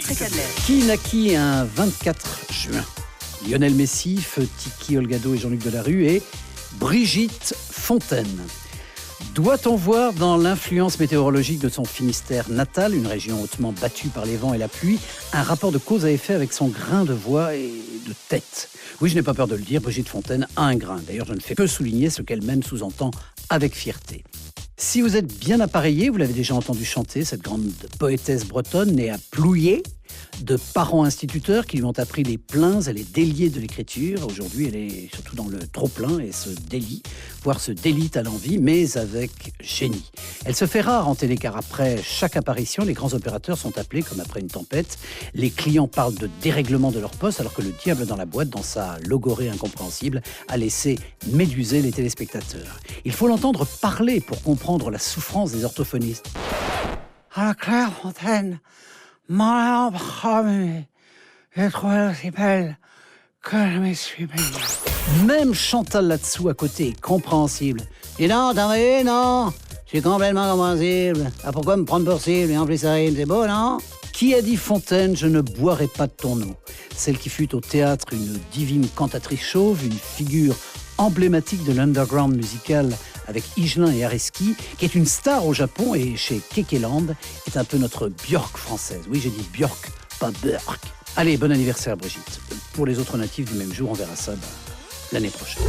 Patrick Adler. Qui naquit un 24 juin? Lionel Messi, feu Tiki Olgado et Jean-Luc Delarue et Brigitte Fontaine. Doit-on voir dans l'influence météorologique de son Finistère natal, une région hautement battue par les vents et la pluie, un rapport de cause à effet avec son grain de voix et de tête? Oui, je n'ai pas peur de le dire, Brigitte Fontaine a un grain. D'ailleurs, je ne fais que souligner ce qu'elle-même sous-entend avec fierté. Si vous êtes bien appareillé, vous l'avez déjà entendu chanter, cette grande poétesse bretonne née à Plouillé, de parents instituteurs qui lui ont appris les pleins et les déliés de l'écriture. Aujourd'hui, elle est surtout dans le trop-plein et se délie, voire se délite à l'envi, mais avec génie. Elle se fait rare en télé car après chaque apparition, les grands opérateurs sont appelés comme après une tempête. Les clients parlent de dérèglement de leur poste alors que le diable dans la boîte, dans sa logorée incompréhensible, a laissé méduser les téléspectateurs. Il faut l'entendre parler pour comprendre la souffrance des orthophonistes. À la Clairefontaine, mon âme j'ai trouvé aussi belle que je me suis baignée. Même Chantal là-dessous à côté est compréhensible. Et non, t'as vu, non? Je suis complètement compréhensible. Ah, pourquoi me prendre pour cible? Et en plus, ça rime, c'est beau, non? Qui a dit Fontaine, je ne boirai pas de ton eau? Celle qui fut au théâtre une divine cantatrice chauve, une figure emblématique de l'underground musical avec Higelin et Areski, qui est une star au Japon et chez Kekeland, est un peu notre Björk française. Oui, j'ai dit Björk, pas Björk. Allez, bon anniversaire Brigitte. Pour les autres natifs du même jour, on verra ça l'année prochaine.